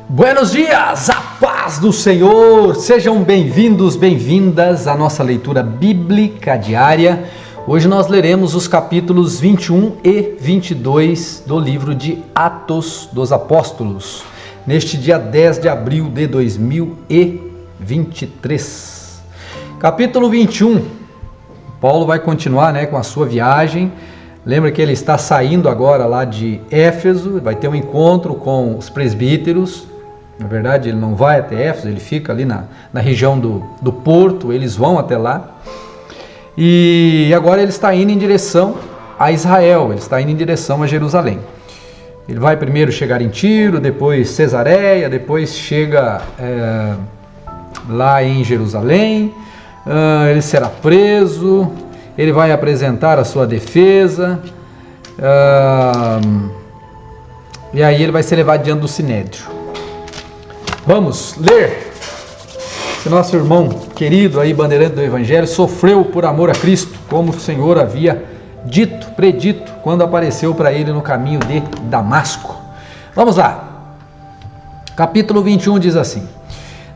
Buenos dias, a paz do Senhor, sejam bem-vindos, bem-vindas à nossa leitura bíblica diária. Hoje nós leremos os capítulos 21 e 22 do livro de Atos dos Apóstolos, neste dia 10 de abril de 2023. Capítulo 21, Paulo vai continuar com a sua viagem. Lembra que ele está saindo agora lá de Éfeso, vai ter um encontro com os presbíteros. Na verdade, ele não vai até Éfeso, ele fica ali na região do porto, eles vão até lá. E agora ele está indo em direção a Israel, ele está indo em direção a Jerusalém. Ele vai primeiro chegar em Tiro, depois Cesareia, depois chega lá em Jerusalém, ele será preso, ele vai apresentar a sua defesa, e aí ele vai ser levado diante do Sinédrio. Vamos ler que nosso irmão querido aí, bandeirante do Evangelho, sofreu por amor a Cristo, como o Senhor havia predito, quando apareceu para ele no caminho de Damasco. Vamos lá. Capítulo 21 diz assim: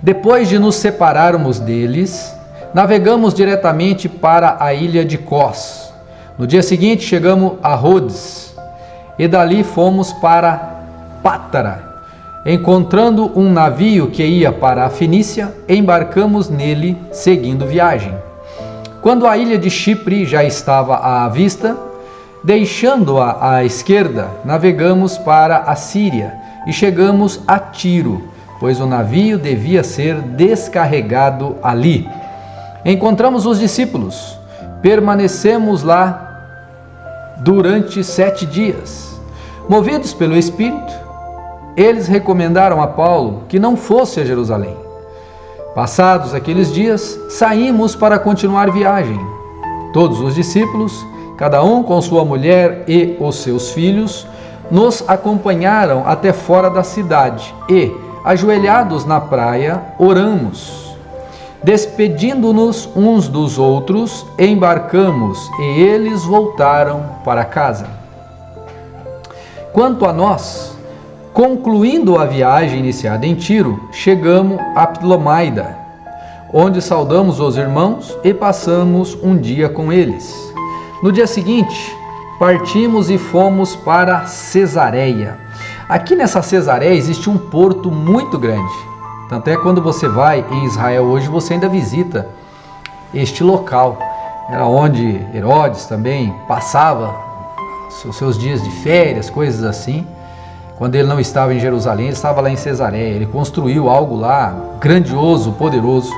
Depois de nos separarmos deles, navegamos diretamente para a ilha de Cós. No dia seguinte chegamos a Rhodes e dali fomos para Pátara. Encontrando um navio que ia para a Fenícia, embarcamos nele, seguindo viagem. Quando a ilha de Chipre já estava à vista, deixando-a à esquerda, navegamos para a Síria e chegamos a Tiro, pois o navio devia ser descarregado ali. Encontramos os discípulos, permanecemos lá durante 7 dias. Movidos pelo Espírito, eles recomendaram a Paulo que não fosse a Jerusalém. Passados aqueles dias, saímos para continuar viagem. Todos os discípulos, cada um com sua mulher e os seus filhos, nos acompanharam até fora da cidade e, ajoelhados na praia, oramos. Despedindo-nos uns dos outros, embarcamos e eles voltaram para casa. Quanto a nós, concluindo a viagem iniciada em Tiro, chegamos a Ptolomaida, onde saudamos os irmãos e passamos um dia com eles. No dia seguinte, partimos e fomos para Cesareia. Aqui nessa Cesareia existe um porto muito grande. Tanto é que quando você vai em Israel hoje, você ainda visita este local. Era onde Herodes também passava os seus dias de férias, coisas assim. Quando ele não estava em Jerusalém, ele estava lá em Cesareia. Ele construiu algo lá grandioso, poderoso,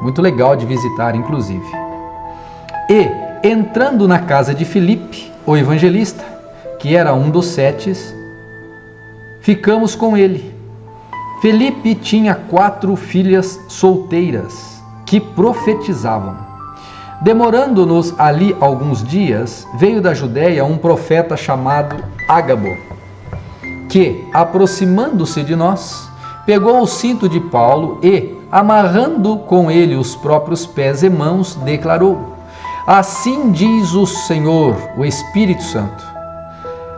muito legal de visitar, inclusive. E, entrando na casa de Filipe, o evangelista, que era um dos 7, ficamos com ele. Filipe tinha 4 filhas solteiras que profetizavam. Demorando-nos ali alguns dias, veio da Judéia um profeta chamado Ágabo, que, aproximando-se de nós, pegou o cinto de Paulo e, amarrando com ele os próprios pés e mãos, declarou: Assim diz o Senhor, o Espírito Santo.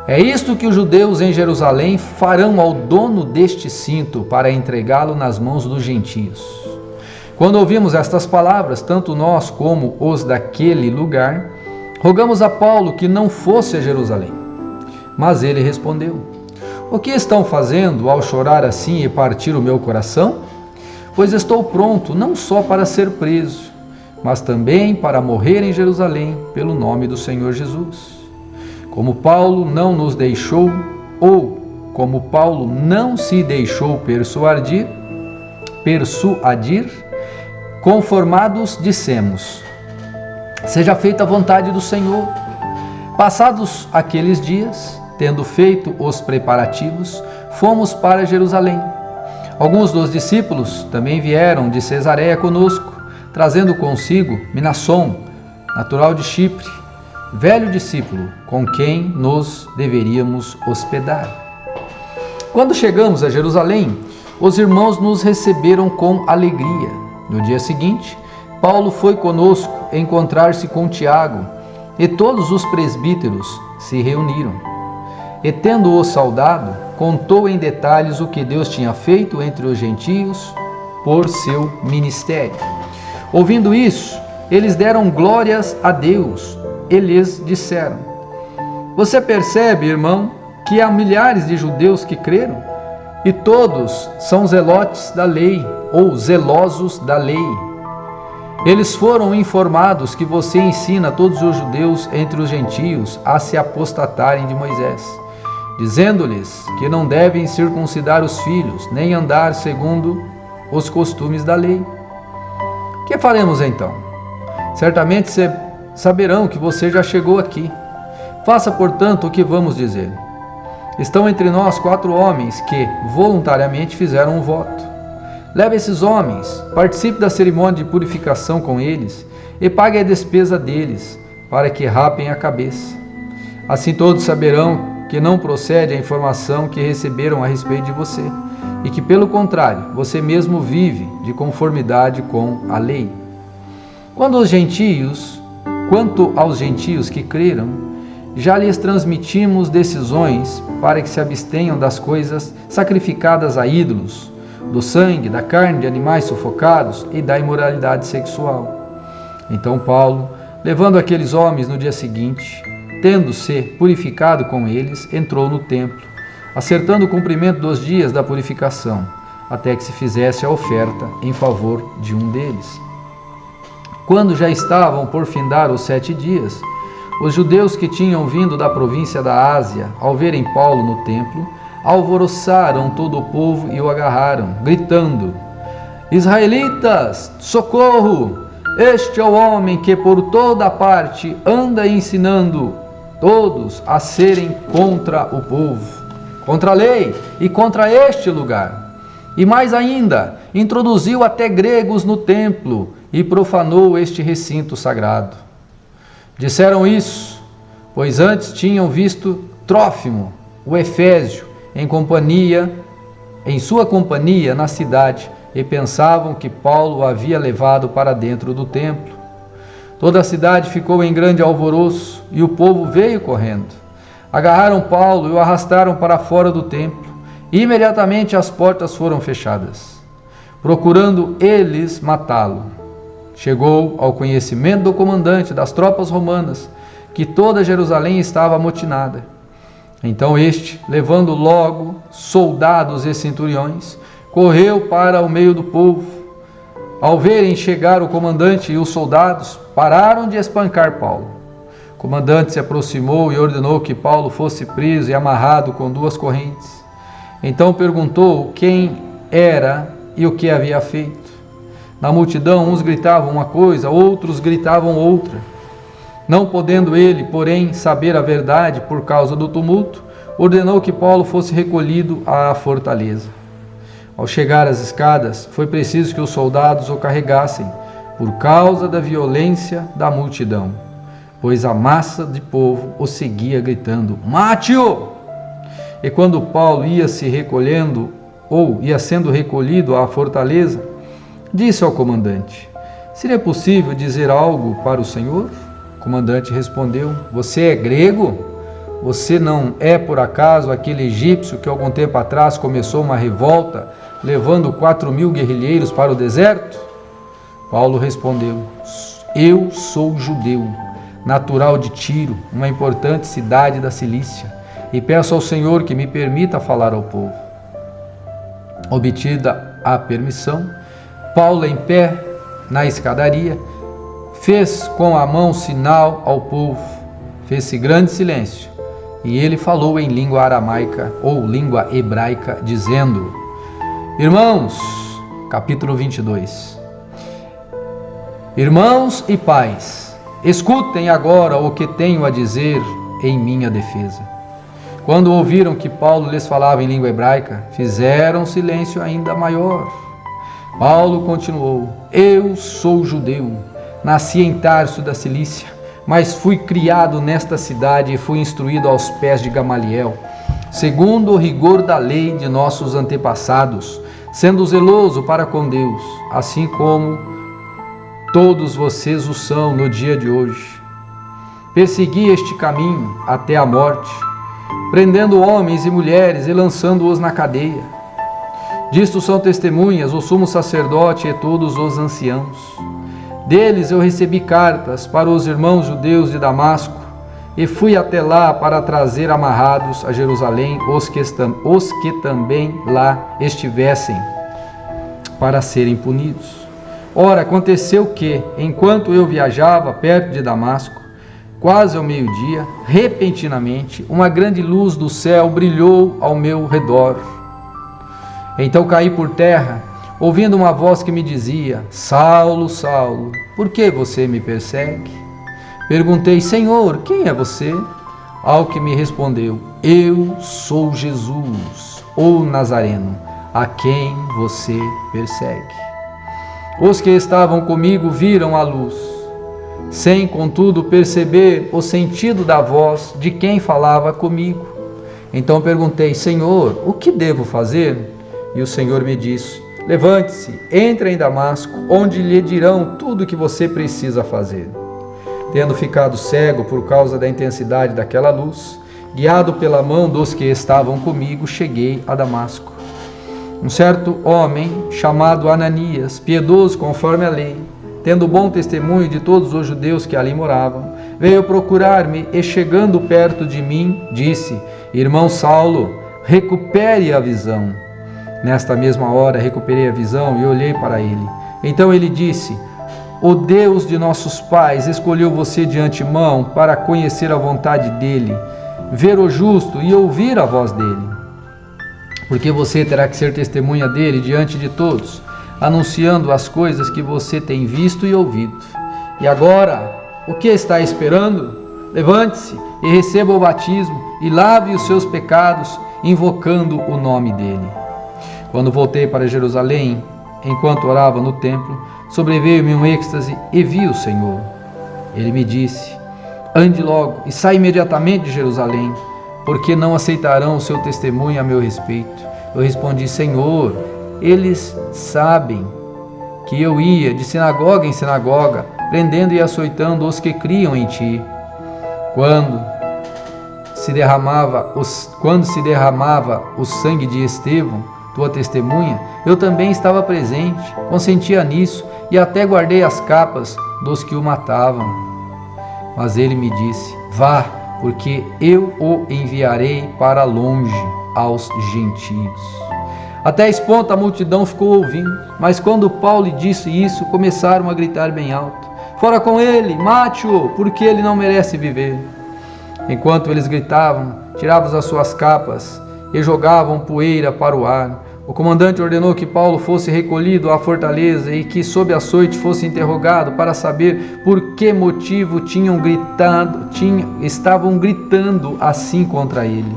É isto que os judeus em Jerusalém farão ao dono deste cinto para entregá-lo nas mãos dos gentios. Quando ouvimos estas palavras, tanto nós como os daquele lugar, rogamos a Paulo que não fosse a Jerusalém. Mas ele respondeu: O que estão fazendo ao chorar assim e partir o meu coração? Pois estou pronto não só para ser preso, mas também para morrer em Jerusalém pelo nome do Senhor Jesus. Como Paulo não nos deixou, ou como Paulo não se deixou persuadir, conformados dissemos: Seja feita a vontade do Senhor. Passados aqueles dias, tendo feito os preparativos, fomos para Jerusalém. Alguns dos discípulos também vieram de Cesareia conosco, trazendo consigo Minasson, natural de Chipre, velho discípulo, com quem nos deveríamos hospedar. Quando chegamos a Jerusalém, os irmãos nos receberam com alegria. No dia seguinte, Paulo foi conosco encontrar-se com Tiago, e todos os presbíteros se reuniram. E tendo-o saudado, contou em detalhes o que Deus tinha feito entre os gentios por seu ministério. Ouvindo isso, eles deram glórias a Deus e lhes disseram: Você percebe, irmão, que há milhares de judeus que creram? E todos são zelotes da lei, ou zelosos da lei. Eles foram informados que você ensina todos os judeus entre os gentios a se apostatarem de Moisés, dizendo-lhes que não devem circuncidar os filhos, nem andar segundo os costumes da lei. Que faremos então? Certamente saberão que você já chegou aqui. Faça, portanto, o que vamos dizer. Estão entre nós 4 homens que voluntariamente fizeram um voto. Leve esses homens, participe da cerimônia de purificação com eles e pague a despesa deles, para que rapem a cabeça. Assim todos saberão que não procede a informação que receberam a respeito de você, e que, pelo contrário, você mesmo vive de conformidade com a lei. Quanto aos gentios que creram, já lhes transmitimos decisões para que se abstenham das coisas sacrificadas a ídolos, do sangue, da carne de animais sufocados e da imoralidade sexual. Então Paulo, levando aqueles homens no dia seguinte, tendo-se purificado com eles, entrou no templo, acertando o cumprimento dos dias da purificação, até que se fizesse a oferta em favor de um deles. Quando já estavam por findar os 7 dias, os judeus que tinham vindo da província da Ásia, ao verem Paulo no templo, alvoroçaram todo o povo e o agarraram, gritando: Israelitas, socorro! Este é o homem que por toda parte anda ensinando todos a serem contra o povo, contra a lei e contra este lugar. E mais ainda, introduziu até gregos no templo e profanou este recinto sagrado. Disseram isso, pois antes tinham visto Trófimo, o Efésio, em sua companhia na cidade, e pensavam que Paulo o havia levado para dentro do templo. Toda a cidade ficou em grande alvoroço, e o povo veio correndo. Agarraram Paulo e o arrastaram para fora do templo, e imediatamente as portas foram fechadas, procurando eles matá-lo. Chegou ao conhecimento do comandante das tropas romanas que toda Jerusalém estava amotinada. Então este, levando logo soldados e centuriões, correu para o meio do povo. Ao verem chegar o comandante e os soldados, pararam de espancar Paulo. O comandante se aproximou e ordenou que Paulo fosse preso e amarrado com 2 correntes. Então perguntou quem era e o que havia feito. Na multidão, uns gritavam uma coisa, outros gritavam outra. Não podendo ele, porém, saber a verdade por causa do tumulto, ordenou que Paulo fosse recolhido à fortaleza. Ao chegar às escadas, foi preciso que os soldados o carregassem, por causa da violência da multidão, pois a massa de povo o seguia gritando: Mate-o! E quando Paulo ia se recolhendo, ou ia sendo recolhido à fortaleza, disse ao comandante: Seria possível dizer algo para o Senhor? O comandante respondeu: Você é grego? Você não é por acaso aquele egípcio que algum tempo atrás começou uma revolta, levando 4.000 guerrilheiros para o deserto? Paulo respondeu: Eu sou judeu, natural de Tiro, uma importante cidade da Cilícia, e peço ao Senhor que me permita falar ao povo. Obtida a permissão, Paulo, em pé na escadaria, fez com a mão sinal ao povo. Fez-se grande silêncio, e ele falou em língua aramaica ou língua hebraica, dizendo: Irmãos, capítulo 22. Irmãos e pais, escutem agora o que tenho a dizer em minha defesa. Quando ouviram que Paulo lhes falava em língua hebraica, fizeram silêncio ainda maior. Paulo continuou: Eu sou judeu, nasci em Tarso da Cilícia, mas fui criado nesta cidade e fui instruído aos pés de Gamaliel, segundo o rigor da lei de nossos antepassados, sendo zeloso para com Deus, assim como todos vocês o são no dia de hoje. Persegui este caminho até a morte, prendendo homens e mulheres e lançando-os na cadeia. Disto são testemunhas o sumo sacerdote e todos os anciãos. Deles eu recebi cartas para os irmãos judeus de Damasco, e fui até lá para trazer amarrados a Jerusalém os que também lá estivessem, para serem punidos. Ora, aconteceu que, enquanto eu viajava perto de Damasco, quase ao meio-dia, repentinamente, uma grande luz do céu brilhou ao meu redor. Então caí por terra, ouvindo uma voz que me dizia: Saulo, Saulo, por que você me persegue? Perguntei: Senhor, quem é você? Ao que me respondeu: Eu sou Jesus, o Nazareno, a quem você persegue. Os que estavam comigo viram a luz, sem, contudo, perceber o sentido da voz de quem falava comigo. Então perguntei: Senhor, o que devo fazer? E o Senhor me disse: Levante-se, entre em Damasco, onde lhe dirão tudo o que você precisa fazer. Tendo ficado cego por causa da intensidade daquela luz, guiado pela mão dos que estavam comigo, cheguei a Damasco. Um certo homem, chamado Ananias, piedoso conforme a lei, tendo bom testemunho de todos os judeus que ali moravam, veio procurar-me e, chegando perto de mim, disse: Irmão Saulo, recupere a visão. Nesta mesma hora recuperei a visão e olhei para ele. Então ele disse: O Deus de nossos pais escolheu você de antemão para conhecer a vontade dele, ver o justo e ouvir a voz dele. Porque você terá que ser testemunha dele diante de todos, anunciando as coisas que você tem visto e ouvido. E agora, o que está esperando? Levante-se e receba o batismo e lave os seus pecados, invocando o nome dele. Quando voltei para Jerusalém, enquanto orava no templo, sobreveio-me um êxtase e vi o Senhor. Ele me disse: Ande logo e saia imediatamente de Jerusalém, porque não aceitarão o seu testemunho a meu respeito. Eu respondi: Senhor, eles sabem que eu ia de sinagoga em sinagoga, prendendo e açoitando os que criam em ti. Quando se derramava o sangue de Estevão, tua testemunha, eu também estava presente, consentia nisso e até guardei as capas dos que o matavam. Mas ele me disse: Vá, porque eu o enviarei para longe aos gentios. Até esse ponto a multidão ficou ouvindo, mas quando Paulo lhe disse isso, começaram a gritar bem alto: Fora com ele, mate-o, porque ele não merece viver. Enquanto eles gritavam, tiravam as suas capas e jogavam poeira para o ar. O comandante ordenou que Paulo fosse recolhido à fortaleza e que, sob açoite, fosse interrogado para saber por que motivo estavam gritando assim contra ele.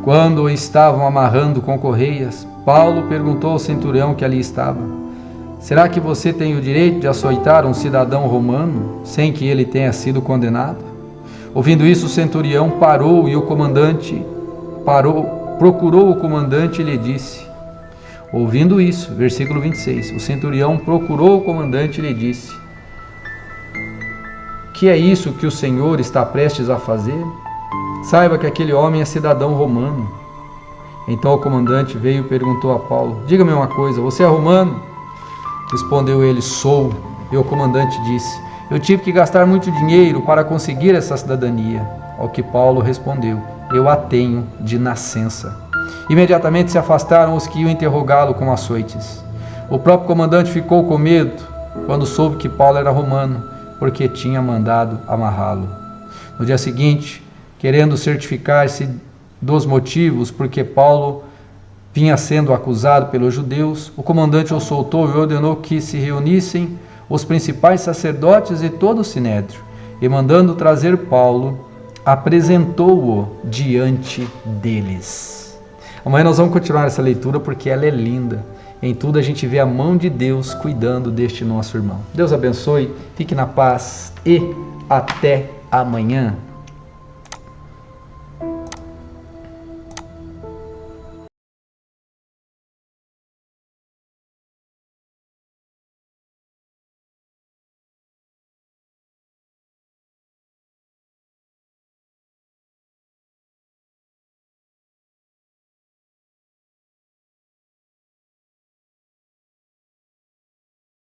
Quando o estavam amarrando com correias, Paulo perguntou ao centurião que ali estava: Será que você tem o direito de açoitar um cidadão romano sem que ele tenha sido condenado? Ouvindo isso, o centurião parou e procurou o comandante e lhe disse. Ouvindo isso, versículo 26, o centurião procurou o comandante e lhe disse: Que é isso que o Senhor está prestes a fazer? Saiba que aquele homem é cidadão romano. Então o comandante veio e perguntou a Paulo: Diga-me uma coisa, você é romano? Respondeu ele: Sou. E o comandante disse: Eu tive que gastar muito dinheiro para conseguir essa cidadania. Ao que Paulo respondeu: Eu a tenho de nascença. Imediatamente se afastaram os que iam interrogá-lo com açoites. O próprio comandante ficou com medo quando soube que Paulo era romano, porque tinha mandado amarrá-lo. No dia seguinte, querendo certificar-se dos motivos por que Paulo vinha sendo acusado pelos judeus, o comandante o soltou e ordenou que se reunissem os principais sacerdotes e todo o sinédrio, e mandando trazer Paulo, apresentou-o diante deles. Amanhã nós vamos continuar essa leitura porque ela é linda. Em tudo a gente vê a mão de Deus cuidando deste nosso irmão. Deus abençoe, fique na paz e até amanhã.